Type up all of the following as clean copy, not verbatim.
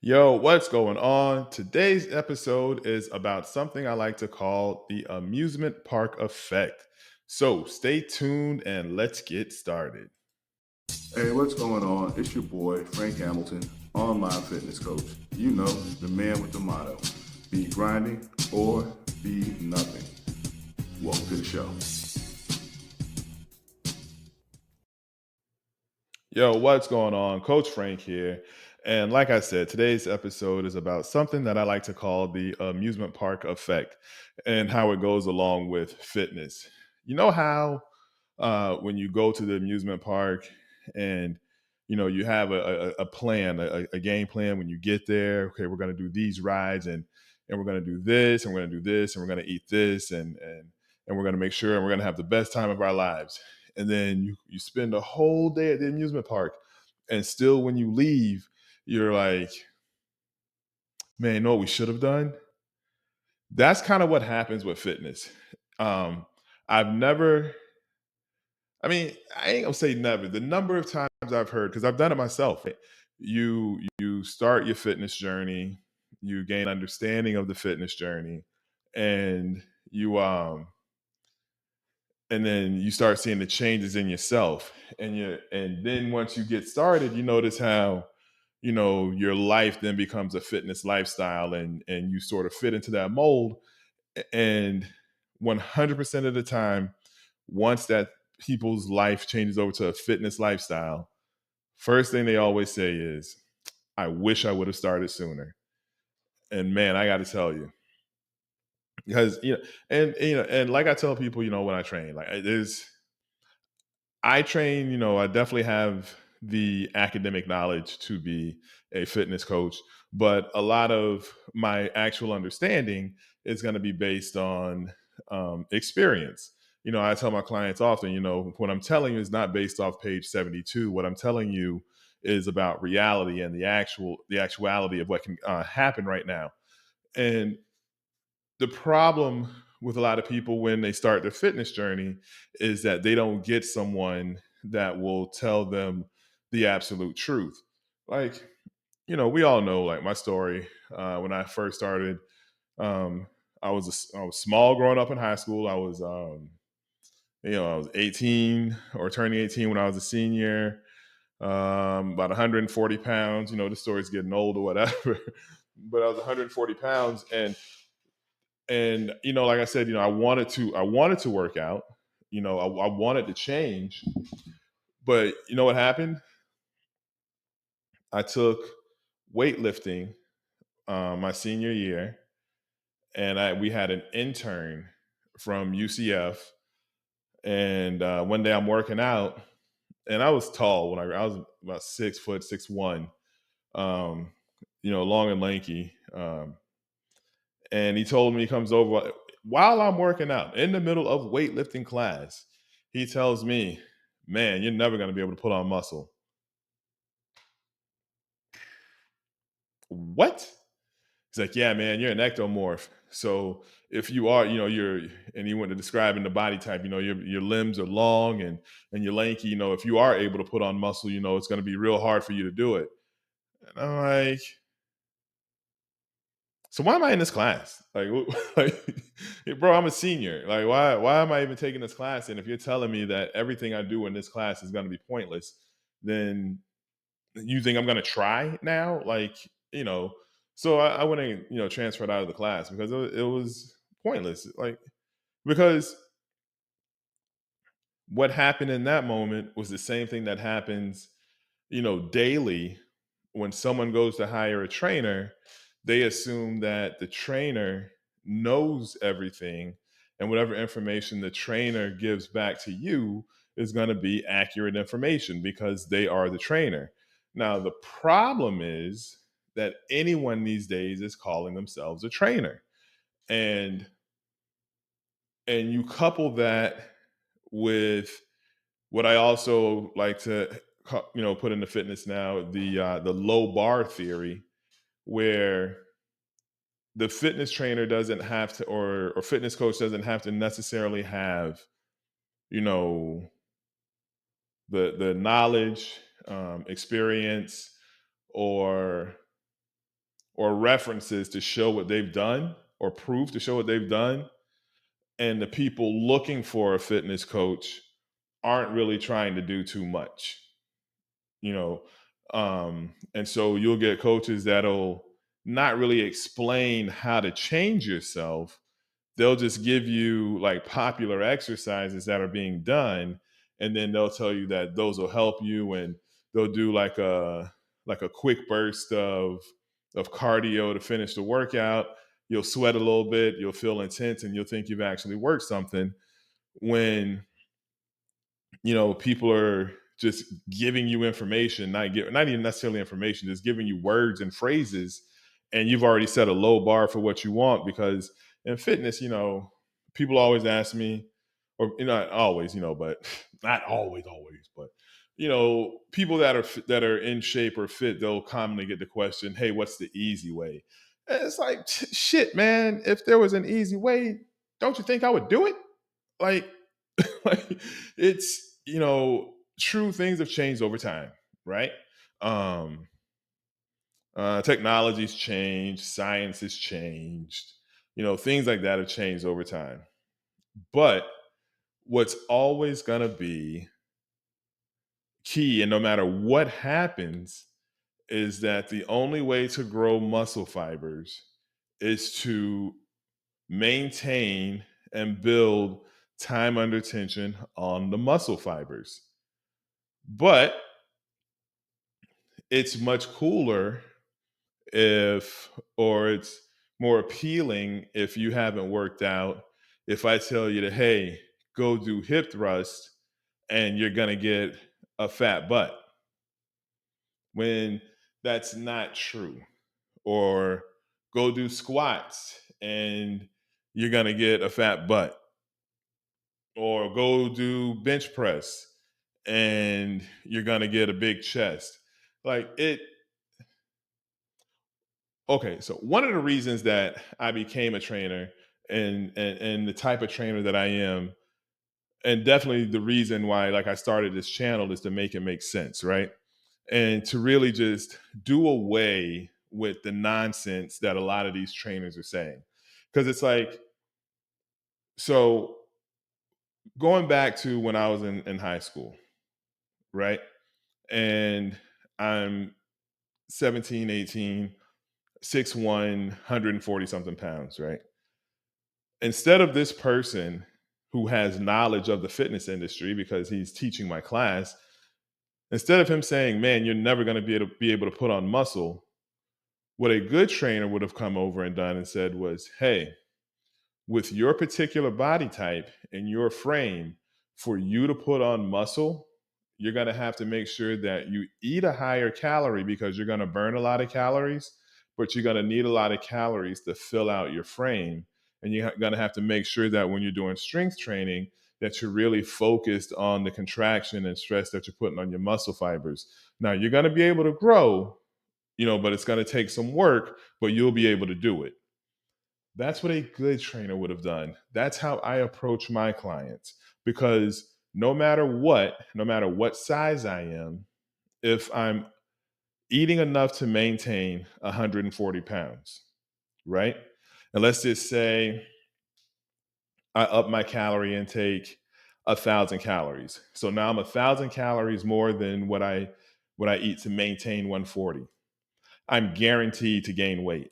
Yo, what's going on? Today's episode is about something I like to call the amusement park effect. So stay tuned and let's get started. Hey, what's going on? It's your boy, Frank Hamilton, online fitness coach. You know, the man with the motto be grinding or be nothing. Welcome to the show. Yo, what's going on? Coach Frank here. And like I said, today's episode is about something that I like to call the amusement park effect and how it goes along with fitness. You know how when you go to the amusement park and you have a plan, a game plan when you get there. Okay, we're going to do these rides and we're going to do this and we're going to do this and we're going to eat this and we're going to make sure and we're going to have the best time of our lives. And then you spend a whole day at the amusement park, and still when you leave, you're like, man, you know what we should have done? That's kind of what happens with fitness. Um, I've never I mean, I ain't gonna say never. The number of times I've heard, because I've done it myself. You start your fitness journey, you gain understanding of the fitness journey, and and then you start seeing the changes in yourself. And then once you get started, you notice how your life then becomes a fitness lifestyle, and you sort of fit into that mold. And 100% of the time, once that people's life changes over to a fitness lifestyle, first thing they always say is, I wish I would have started sooner. And man, I got to tell you, because and like I tell people, when I train, like I train, I definitely have the academic knowledge to be a fitness coach, but a lot of my actual understanding is going to be based on experience. I tell my clients often, what I'm telling you is not based off page 72. What I'm telling you is about reality and the actuality of what can happen right now. And the problem with a lot of people when they start their fitness journey is that they don't get someone that will tell them the absolute truth. Like, we all know like my story. When I first started, um, I was small growing up in high school. I was 18 or turning 18 when I was a senior. About 140 pounds. The story's getting old or whatever, but I was 140 pounds, and like I said, I wanted to work out. I wanted to change, but you know what happened? I took weightlifting my senior year, and we had an intern from UCF. And one day I'm working out, and I was tall when I was about 6 foot 6'1", um, long and lanky. And he told me, he comes over while I'm working out in the middle of weightlifting class. He tells me, man, you're never going to be able to put on muscle. What? He's like, yeah, man, you're an ectomorph. So if you are, and he went to describing the body type, your limbs are long and you're lanky. If you are able to put on muscle, it's going to be real hard for you to do it. And I'm like, so why am I in this class? Like, like, bro, I'm a senior. Like, why am I even taking this class? And if you're telling me that everything I do in this class is going to be pointless, then you think I'm going to try now? Like, so I went and transferred out of the class because it was pointless. Like, because what happened in that moment was the same thing that happens daily. When someone goes to hire a trainer, they assume that the trainer knows everything, and whatever information the trainer gives back to you is going to be accurate information because they are the trainer. Now, the problem is that anyone these days is calling themselves a trainer. And and you couple that with what I also like to put into fitness now, the low bar theory, where the fitness trainer doesn't have to, or fitness coach doesn't have to necessarily have you know the knowledge, experience, or or references to show what they've done or proof to show what they've done. And the people looking for a fitness coach aren't really trying to do too much, you know. And so you'll get coaches that'll not really explain how to change yourself. They'll just give you like popular exercises that are being done, and then they'll tell you that those will help you, and they'll do like a quick burst of cardio to finish the workout. You'll sweat a little bit, you'll feel intense, and you'll think you've actually worked something, when people are just giving you information, not even necessarily information, just giving you words and phrases, and you've already set a low bar for what you want. Because in fitness, people always ask me, or not always, but not always, but people that are in shape or fit, they'll commonly get the question, "Hey, what's the easy way?" And it's like, shit, man. If there was an easy way, don't you think I would do it? Like, like it's true, things have changed over time, right? um Technology's changed, science has changed, things like that have changed over time. But what's always going to be key, and no matter what happens, is that the only way to grow muscle fibers is to maintain and build time under tension on the muscle fibers. But it's much cooler if, or it's more appealing if you haven't worked out, if I tell you to, hey, go do hip thrust and you're going to get a fat butt, when that's not true. Or go do squats and you're going to get a fat butt. Or go do bench press and you're going to get a big chest. Like it, okay, so one of the reasons that I became a trainer, and the type of trainer that I am, and definitely the reason why like I started this channel, is to make it make sense, right? And to really just do away with the nonsense that a lot of these trainers are saying. Because it's like, so going back to when I was in high school, right? And I'm 17, 18, 6'1", 140 something pounds, right? Instead of this person who has knowledge of the fitness industry because he's teaching my class, instead of him saying, "Man, you're never going to be able to put on muscle," what a good trainer would have come over and done and said was, "Hey, with your particular body type and your frame, for you to put on muscle, you're going to have to make sure that you eat a higher calorie, because you're going to burn a lot of calories, but you're going to need a lot of calories to fill out your frame. And you're going to have to make sure that when you're doing strength training, that you're really focused on the contraction and stress that you're putting on your muscle fibers. Now, you're going to be able to grow, but it's going to take some work, but you'll be able to do it." That's what a good trainer would have done. That's how I approach my clients. Because no matter what size I am, if I'm eating enough to maintain 140 pounds, right? And let's just say I up my calorie intake 1,000 calories. So now I'm 1,000 calories more than what I eat to maintain 140. I'm guaranteed to gain weight.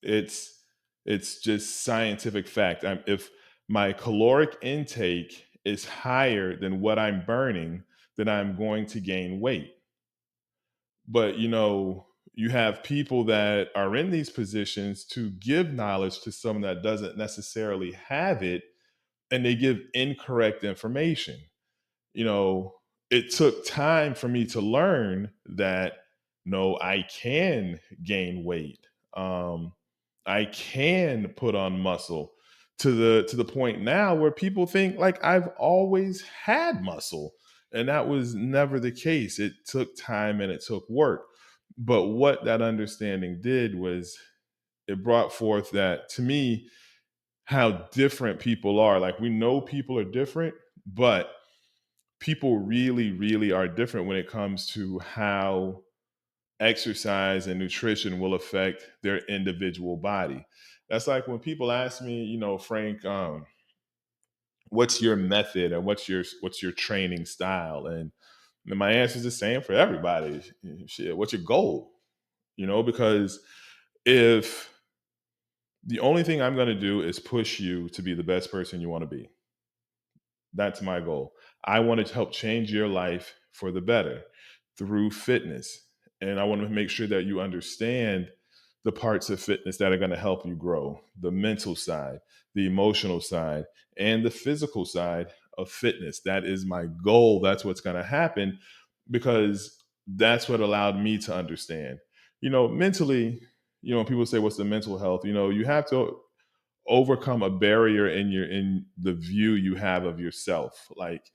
It's it's just scientific fact. If my caloric intake is higher than what I'm burning, then I'm going to gain weight. But you have people that are in these positions to give knowledge to someone that doesn't necessarily have it, and they give incorrect information. you know, it took time for me to learn that no, I can gain weight. I can put on muscle, to the point now where people think like I've always had muscle. And that was never the case. It took time and it took work. But what that understanding did was it brought forth that, to me, how different people are. Like, we know people are different, but people really, really are different when it comes to how exercise and nutrition will affect their individual body. That's like when people ask me, Frank, what's your method and what's your training style? And my answer is the same for everybody. Shit, what's your goal? Because if the only thing I'm going to do is push you to be the best person you want to be, that's my goal. I want to help change your life for the better through fitness. And I want to make sure that you understand the parts of fitness that are going to help you grow: the mental side, the emotional side, and the physical side of fitness. That is my goal. That's what's going to happen because that's what allowed me to understand. Mentally, when people say, what's the mental health? You have to overcome a barrier in the view you have of yourself. Like,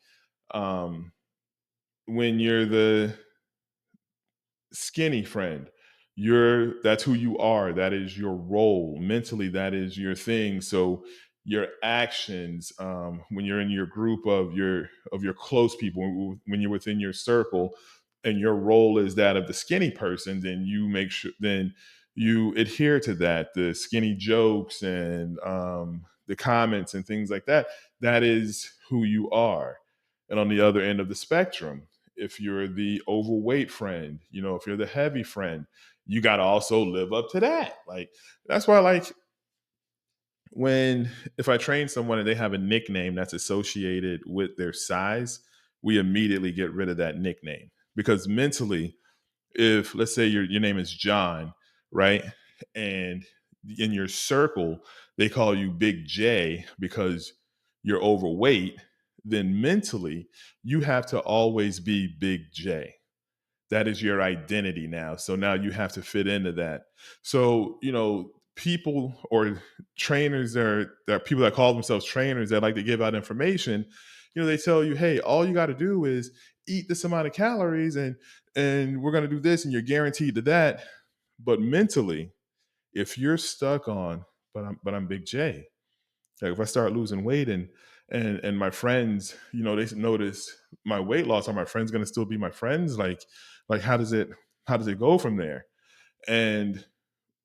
um when you're the skinny friend, that's who you are, that is your role mentally, that is your thing. So your actions, when you're in your group of your close people, when you're within your circle, and your role is that of the skinny person, then you adhere to that, the skinny jokes and the comments and things like that. That is who you are. And on the other end of the spectrum, if you're the overweight friend, if you're the heavy friend, you got to also live up to that. Like, that's why, like, when if I train someone and they have a nickname that's associated with their size, we immediately get rid of that nickname. Because mentally, if let's say your name is John, right? And in your circle, they call you Big J because you're overweight, then mentally, you have to always be Big J. That is your identity now. So now you have to fit into that. So, people or trainers, there are people that call themselves trainers that like to give out information. They tell you, hey, all you got to do is eat this amount of calories, and we're going to do this, and you're guaranteed to that. But mentally, if you're stuck on, but I'm Big J, like if I start losing weight, and my friends, they notice my weight loss, are my friends going to still be my friends? Like how does it go from there? And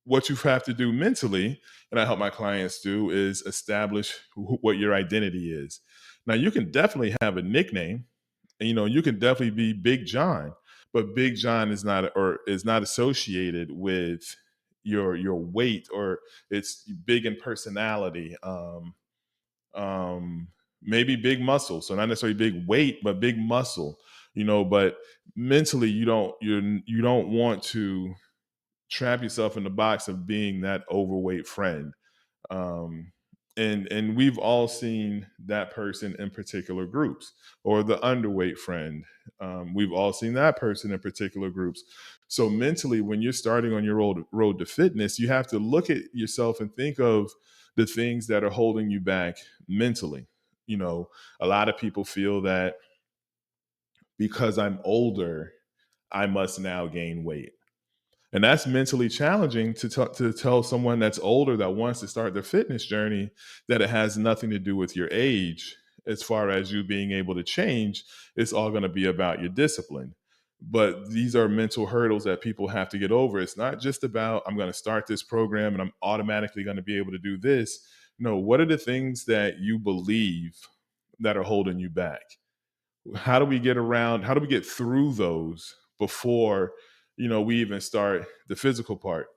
what you have to do mentally, and I help my clients do, is establish what your identity is. Now, you can definitely have a nickname, and you can definitely be Big John, but Big John is not associated with your weight, or it's big in personality. Um, Maybe big muscle, so not necessarily big weight, but big muscle. But mentally, you don't want to trap yourself in the box of being that overweight friend. um, and we've all seen that person in particular groups, or the underweight friend. We've all seen that person in particular groups. So mentally, when you're starting on your road to fitness, you have to look at yourself and think of the things that are holding you back mentally. A lot of people feel that because I'm older, I must now gain weight, and that's mentally challenging to tell someone that's older that wants to start their fitness journey that it has nothing to do with your age. As far as you being able to change, it's all going to be about your discipline. But these are mental hurdles that people have to get over. It's not just about, I'm going to start this program and I'm automatically going to be able to do this. No, what are the things that you believe that are holding you back? How do we get through those before we even start the physical part?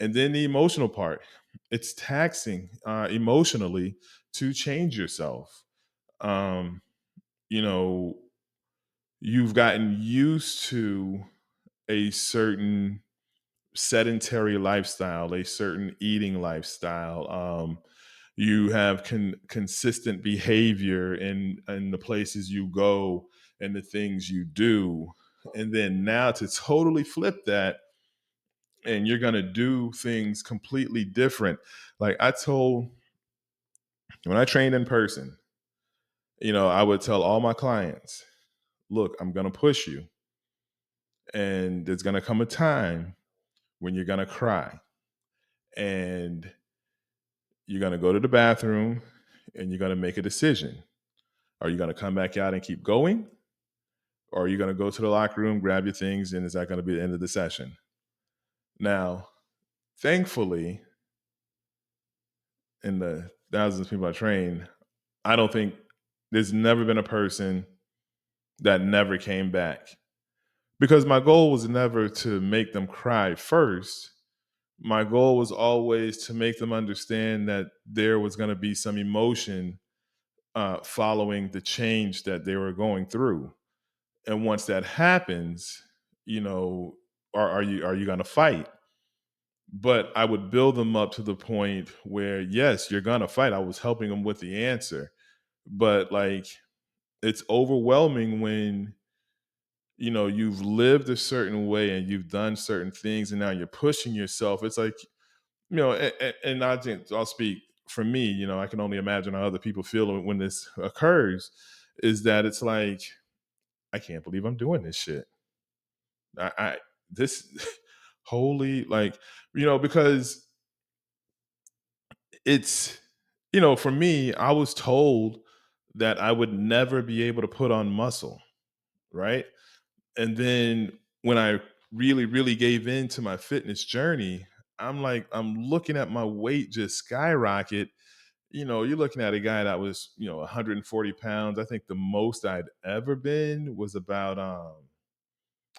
And then the emotional part, it's taxing emotionally to change yourself. um you know you've gotten used to a certain sedentary lifestyle, a certain eating lifestyle. You have consistent behavior in the places you go and the things you do. And then now to totally flip that, and you're going to do things completely different. Like I told, when I trained in person, I would tell all my clients, look, I'm going to push you. And there's going to come a time when you're going to cry. And you're going to go to the bathroom and you're going to make a decision. Are you going to come back out and keep going? Or are you going to go to the locker room, grab your things, and is that going to be the end of the session? Now, thankfully, in the thousands of people I train, I don't think there's never been a person that never came back, because my goal was never to make them cry first. My goal was always to make them understand that there was going to be some emotion following the change that they were going through. And once that happens, you know, are you going to fight? But I would build them up to the point where, yes, you're going to fight. I was helping them with the answer. But like, it's overwhelming when, you've lived a certain way and you've done certain things and now you're pushing yourself. It's like, and I'll speak for me. I can only imagine how other people feel when this occurs. Is that it's like, I can't believe I'm doing this shit. I this holy, like, because it's, for me, I was told that I would never be able to put on muscle, right? And then when I really, really gave in to my fitness journey, I'm looking at my weight just skyrocket. You're looking at a guy that was, 140 pounds. I think the most I'd ever been was about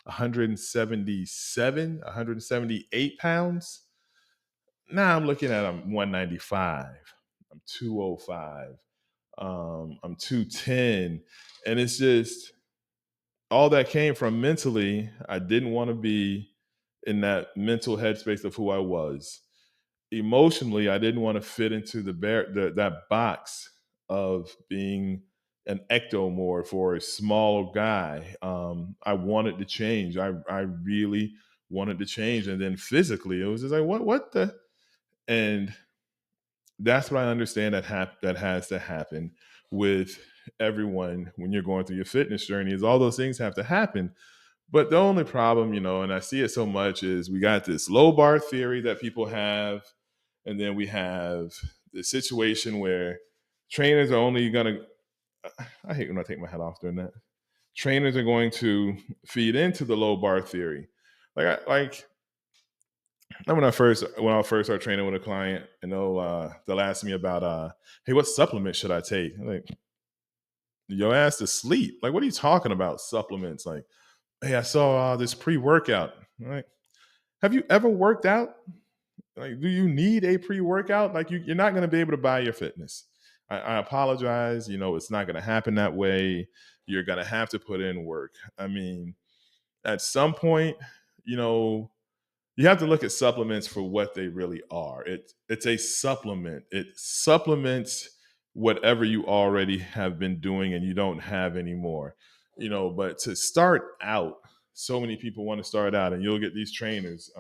177, 178 pounds. Now I'm looking at, I'm 195. I'm 205. I'm 210. And it's just, all that came from mentally. I didn't want to be in that mental headspace of who I was. Emotionally, I didn't want to fit into that box of being an ectomorph or a small guy. I wanted to change. I really wanted to change. And then physically, it was just like, what the? And that's what I understand that has to happen with everyone when you're going through your fitness journey, is all those things have to happen. But the only problem, and I see it so much, is we got this low bar theory that people have, and then we have the situation where trainers are only gonna, I hate when I take my hat off during that. Trainers are going to feed into the low bar theory. When I first start training with a client, and they'll ask me about, hey, what supplement should I take? I'm like, your ass to sleep. Like, what are you talking about? Supplements? Like, hey, I saw this pre-workout. I'm like, have you ever worked out? Like, do you need a pre-workout? Like, you're not going to be able to buy your fitness. I apologize. It's not going to happen that way. You're going to have to put in work. I mean, at some point, you know, you have to look at supplements for what they really are. It's a supplement. It supplements whatever you already have been doing and you don't have anymore. But to start out, so many people want to start out, and you'll get these trainers.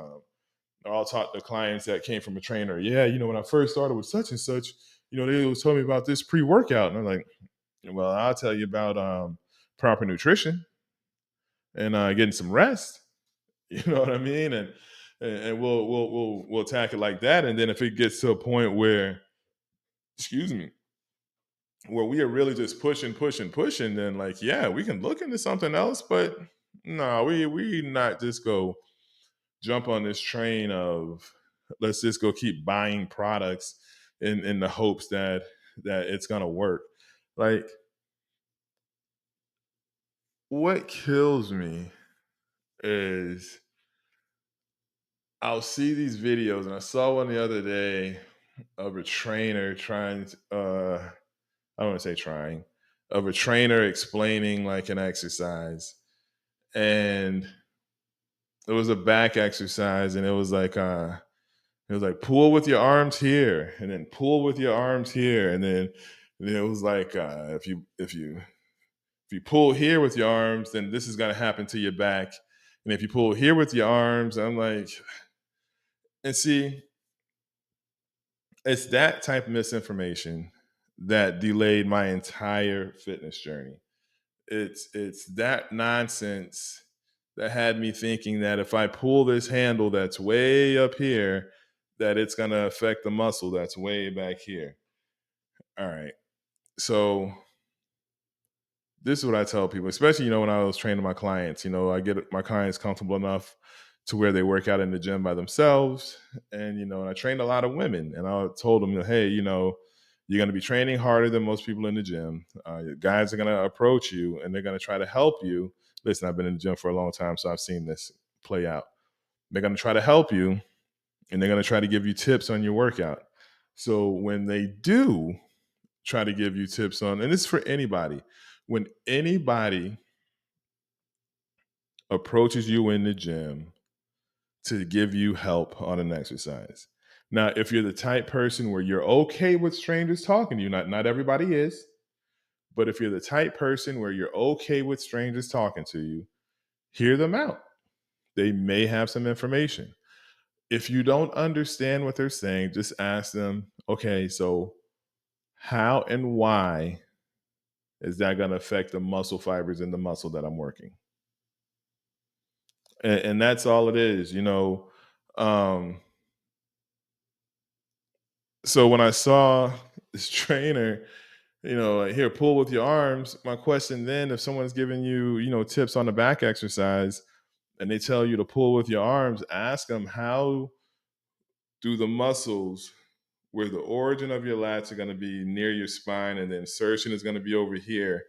I'll talk to clients that came from a trainer. Yeah, when I first started with such and such, they always told me about this pre-workout, and I'm like, well, I'll tell you about proper nutrition and getting some rest. You know what I mean? And we'll attack it like that. And then if it gets to a point where, excuse me, where we are really just pushing, pushing, pushing, then like, yeah, we can look into something else. But no, we not just go jump on this train of, let's just go keep buying products in the hopes that it's gonna work. Like, what kills me is, I'll see these videos, and I saw one the other day of a trainer trying to, I don't want to say trying, of a trainer explaining like an exercise. And it was a back exercise, and it was like pull with your arms here, and then pull with your arms here, and then it was like, if you pull here with your arms, then this is gonna happen to your back. And if you pull here with your arms, I'm like, and see, it's that type of misinformation that delayed my entire fitness journey. It's that nonsense that had me thinking that if I pull this handle that's way up here, that it's gonna affect the muscle that's way back here. All right. So This is what I tell people, especially, when I was training my clients, I get my clients comfortable enough to where they work out in the gym by themselves. And I trained a lot of women, and I told them, hey, you're going to be training harder than most people in the gym. Guys are going to approach you and they're going to try to help you. Listen, I've been in the gym for a long time, so I've seen this play out. They're going to try to help you, and they're going to try to give you tips on your workout. So when they do try to give you tips on, and this is for anybody, when anybody approaches you in the gym to give you help on an exercise. Now, if you're the type person where you're okay with strangers talking to you, not everybody is, but if you're the type person where you're okay with strangers talking to you, hear them out. They may have some information. If you don't understand what they're saying, just ask them, okay, so how and why is that going to affect the muscle fibers in the muscle that I'm working? And that's all it is. Um, so when I saw this trainer, like, here, pull with your arms. My question then, if someone's giving you, tips on the back exercise and they tell you to pull with your arms, ask them, how do the muscles where the origin of your lats are going to be near your spine and the insertion is going to be over here,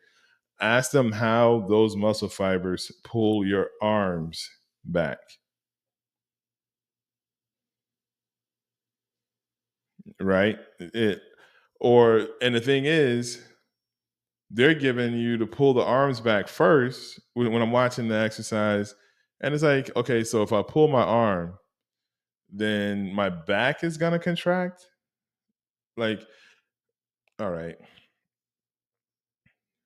ask them how those muscle fibers pull your arms back, right? And the thing is, they're giving you to pull the arms back first when I'm watching the exercise. And it's like, okay, so if I pull my arm, then my back is going to contract. Like, all right,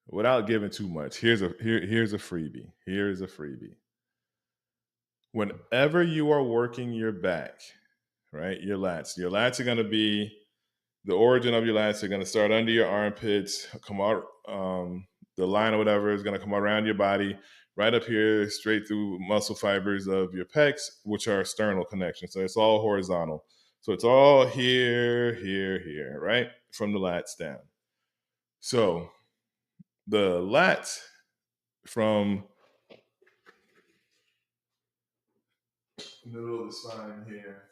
without giving too much, here's a freebie. Here's a freebie. Whenever you are working your back, right, your lats are going to be, the origin of your lats are going to start under your armpits, come out, the line or whatever is going to come around your body, right up here, straight through muscle fibers of your pecs, which are sternal connections. So it's all horizontal. So it's all here, here, here, right? From the lats down. So the lats from the middle of the spine here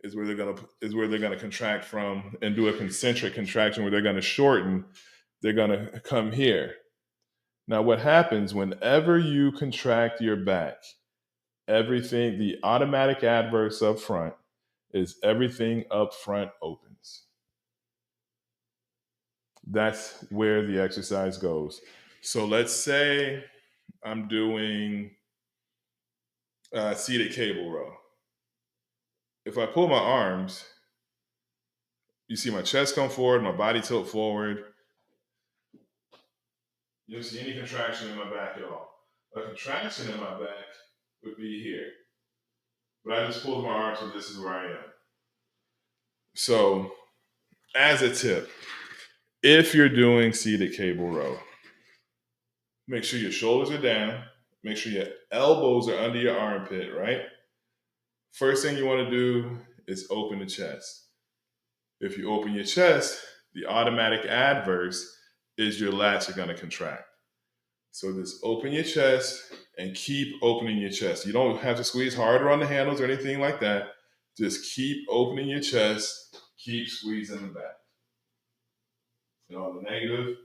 is where they're gonna contract from and do a concentric contraction where they're gonna shorten. They're gonna come here. Now, what happens whenever you contract your back? Everything, the automatic adverse up front is everything up front opens. That's where the exercise goes. So let's say I'm doing seated cable row. If I pull my arms, you see my chest come forward, my body tilt forward. You don't see any contraction in my back at all. A contraction in my back would be here. But I just pulled my arms, so this is where I am. So, as a tip, if you're doing seated cable row, make sure your shoulders are down. Make sure your elbows are under your armpit, right? First thing you want to do is open the chest. If you open your chest, the automatic adverse is your lats are going to contract. So just open your chest and keep opening your chest. You don't have to squeeze harder on the handles or anything like that. Just keep opening your chest, keep squeezing the back. On the negative,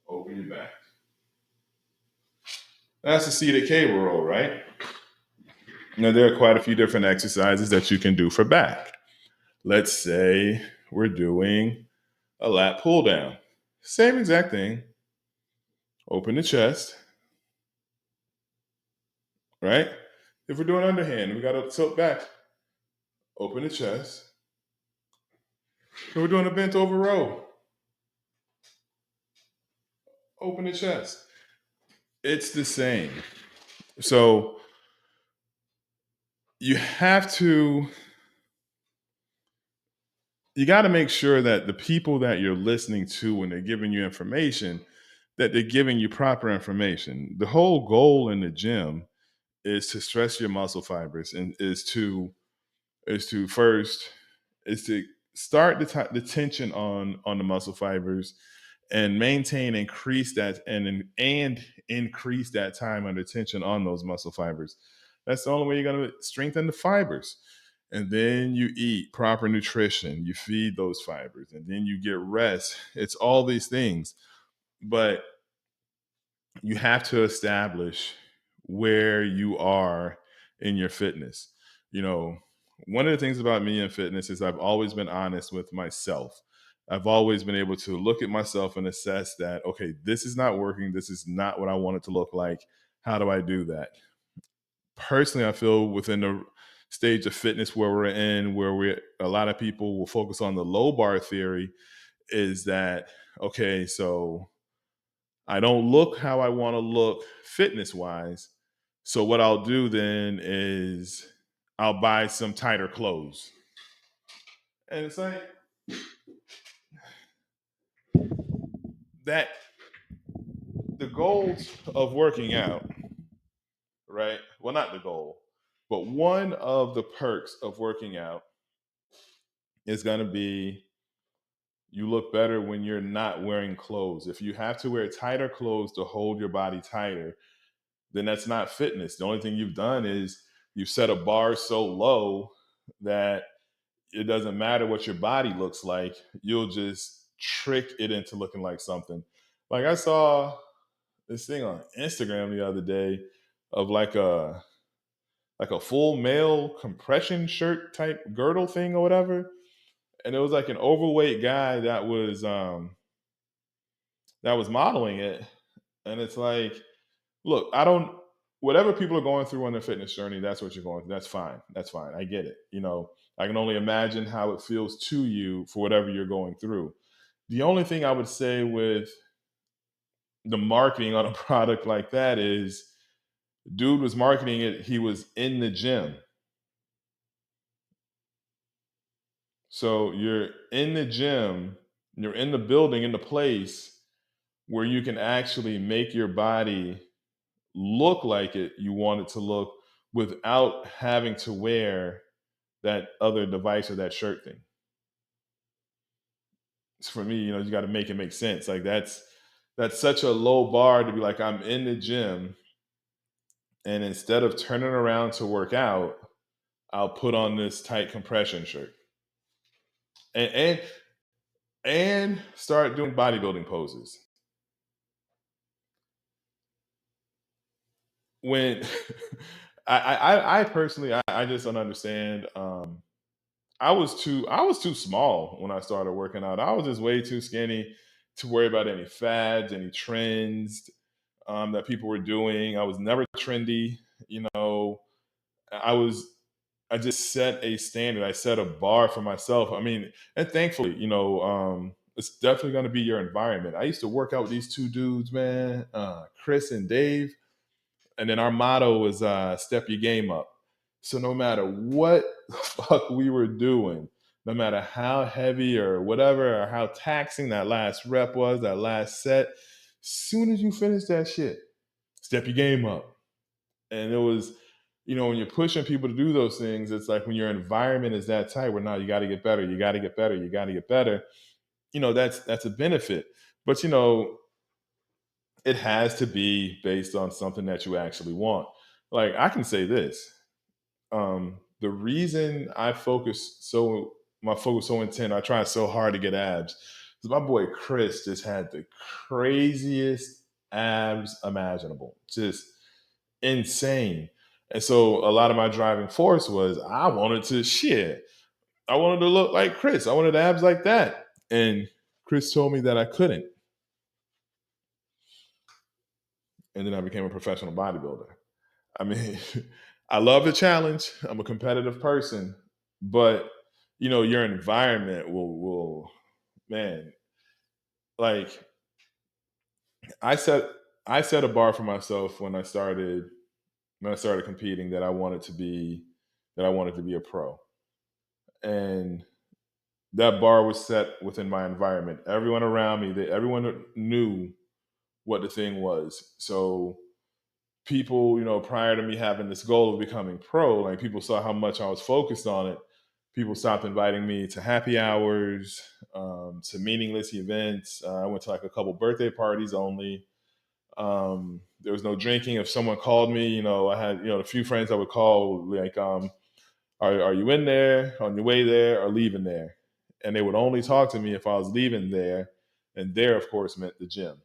open your back. That's the seated cable row, right? Now, there are quite a few different exercises that you can do for back. Let's say we're doing a lat pull down. Same exact thing. Open the chest, right? If we're doing underhand, we got to tilt back. Open the chest. If we're doing a bent over row, open the chest. It's the same. So you got to make sure that the people that you're listening to when they're giving you information, that they're giving you proper information. The whole goal in the gym is to stress your muscle fibers and is to start the tension on the muscle fibers and maintain and increase that time under tension on those muscle fibers. That's the only way you're going to strengthen the fibers. And then you eat proper nutrition, you feed those fibers, and then you get rest. It's all these things. But you have to establish where you are in your fitness. You know, one of the things about me in fitness is I've always been honest with myself. I've always been able to look at myself and assess that, okay, this is not working. This is not what I want it to look like. How do I do that? Personally, I feel within the stage of fitness where we're in, a lot of people will focus on the low bar theory, is that, okay, so I don't look how I want to look fitness wise. So what I'll do then is I'll buy some tighter clothes. And it's like that the goals of working out, right? Well, not the goal, but one of the perks of working out is going to be you look better when you're not wearing clothes. If you have to wear tighter clothes to hold your body tighter, then that's not fitness. The only thing you've done is you've set a bar so low that it doesn't matter what your body looks like. You'll just trick it into looking like something. Like I saw this thing on Instagram the other day of like a full male compression shirt type girdle thing or whatever. And it was like an overweight guy that was modeling it. And it's like, look, I don't whatever people are going through on their fitness journey, that's what you're going through. That's fine. That's fine. I get it. I can only imagine how it feels to you for whatever you're going through. The only thing I would say with the marketing on a product like that is dude was marketing it, he was in the gym. So you're in the gym, you're in the building, in the place where you can actually make your body look like you want it to look without having to wear that other device or that shirt thing. For me, you got to make it make sense. Like that's such a low bar to be like, I'm in the gym, and instead of turning around to work out, I'll put on this tight compression shirt and and start doing bodybuilding poses. When I personally, I just don't understand. I was too small when I started working out. I was just way too skinny to worry about any fads, any trends that people were doing. I was never trendy. You know, I was. I just set a standard. I set a bar for myself. I mean, and thankfully, it's definitely going to be your environment. I used to work out with these two dudes, man, Chris and Dave, and then our motto was "Step your game up." So no matter what the fuck we were doing, no matter how heavy or whatever, or how taxing that last rep was, that last set, soon as you finish that shit, step your game up. And it was, when you're pushing people to do those things, it's like when your environment is that tight, where now you got to get better, you got to get better, you got to get better. That's a benefit. But it has to be based on something that you actually want. Like I can say this: the reason my focus so intent, I try so hard to get abs, is my boy Chris just had the craziest abs imaginable, just insane. And so a lot of my driving force was I wanted to look like Chris. I wanted abs like that. And Chris told me that I couldn't. And then I became a professional bodybuilder. I mean, I love the challenge. I'm a competitive person, but your environment will man, like I set I set a bar for myself when I started competing, that I wanted to be a pro. And that bar was set within my environment. Everyone around me, everyone knew what the thing was. So people, prior to me having this goal of becoming pro, like people saw how much I was focused on it. People stopped inviting me to happy hours, to meaningless events. I went to like a couple birthday parties only. There was no drinking. If someone called me, I had, a few friends I would call, like, are you in there, on your way there, or leaving there? And they would only talk to me if I was leaving there. And there, of course, meant the gym.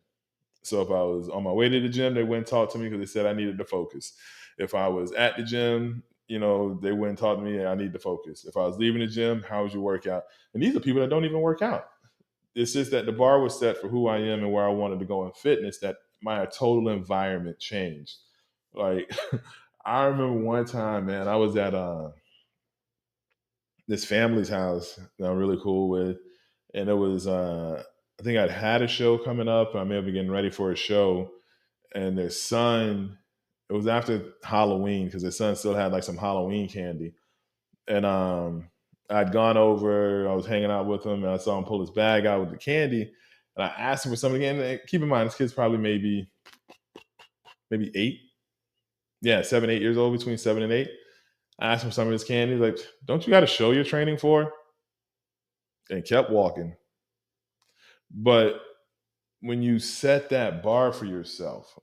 So if I was on my way to the gym, they wouldn't talk to me because they said I needed to focus. If I was at the gym, they wouldn't talk to me. I need to focus. If I was leaving the gym, how was your workout? And these are people that don't even work out. It's just that the bar was set for who I am and where I wanted to go in fitness, that my total environment changed. Like, I remember one time, man, I was at this family's house that I'm really cool with. And it was, I think I'd had a show coming up. I may have been getting ready for a show. And their son, it was after Halloween because their son still had like some Halloween candy. And I'd gone over, I was hanging out with him, and I saw him pull his bag out with the candy. And I asked him for something again. And keep in mind, this kid's probably maybe 8. Yeah, 7, 8 years old, between 7 and 8. I asked him for some of his candy. Like, don't you got a show you're training for? And kept walking. But when you set that bar for yourself,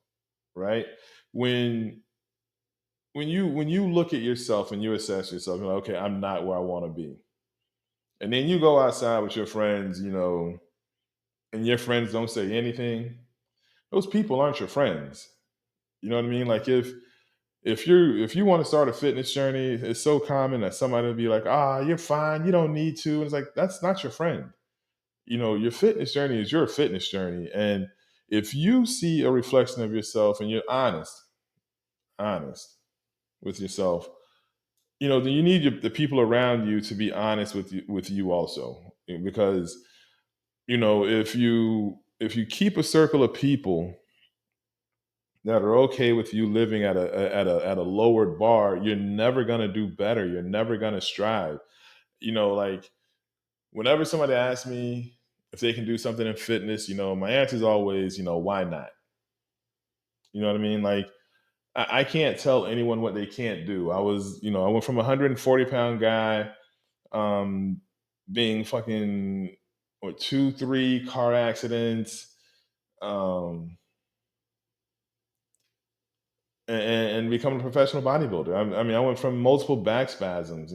right? When when you look at yourself and you assess yourself, you're like, okay, I'm not where I want to be. And then you go outside with your friends, and your friends don't say anything. Those people aren't your friends. You know what I mean? Like, if you want to start a fitness journey, it's so common that somebody will be like, you're fine, you don't need to. And it's like, that's not your friend. Your fitness journey is your fitness journey. And if you see a reflection of yourself and you're honest with yourself, then you need the people around you to be honest with you also. Because if you keep a circle of people that are okay with you living at a lowered bar, you're never going to do better. You're never going to strive. Like, whenever somebody asks me if they can do something in fitness, my answer is always, why not? You know what I mean? Like, I can't tell anyone what they can't do. I went from a 140-pound guy, um, being fucking, what, 2, 3 car accidents, um, and becoming a professional bodybuilder. I mean, I went from multiple back spasms,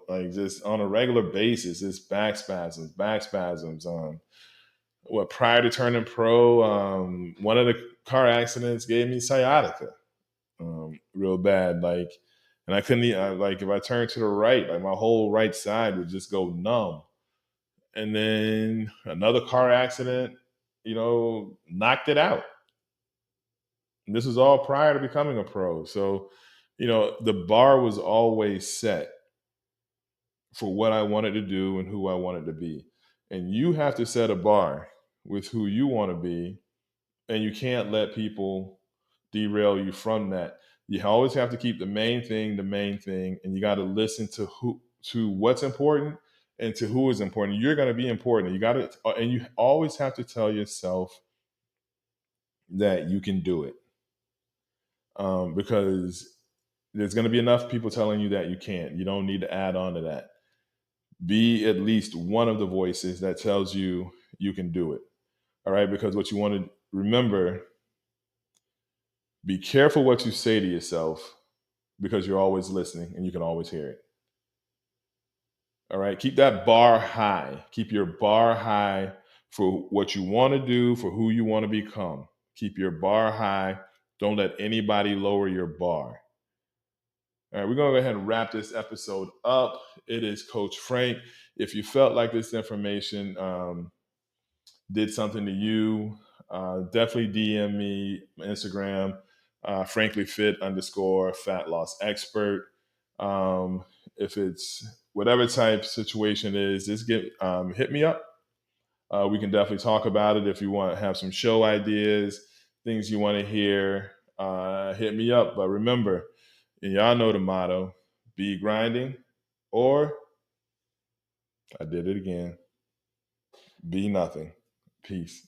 like, just on a regular basis, it's back spasms, back spasms. What, prior to turning pro, one of the car accidents gave me sciatica, real bad. Like, and I couldn't, like, if I turned to the right, like, my whole right side would just go numb. And then another car accident, knocked it out. And this was all prior to becoming a pro. So, the bar was always set for what I wanted to do and who I wanted to be. And you have to set a bar with who you want to be, and you can't let people derail you from that. You always have to keep the main thing, and you got to listen to what's important and to who is important. You're going to be important. And you always have to tell yourself that you can do it, because there's going to be enough people telling you that you can't. You don't need to add on to that. Be at least one of the voices that tells you you can do it. All right, because what you want to remember, be careful what you say to yourself, because you're always listening and you can always hear it. All right. Keep that bar high. Keep your bar high for what you want to do, for who you want to become. Keep your bar high. Don't let anybody lower your bar. All right. We're going to go ahead and wrap this episode up. It is Coach Frank. If you felt like this information did something to you, definitely DM me Instagram, franklyfit_fat loss expert. If it's whatever type situation it is, just hit me up. We can definitely talk about it. If you want to have some show ideas, things you want to hear, hit me up. But remember, and y'all know the motto: be grinding, or, I did it again, be nothing. Peace.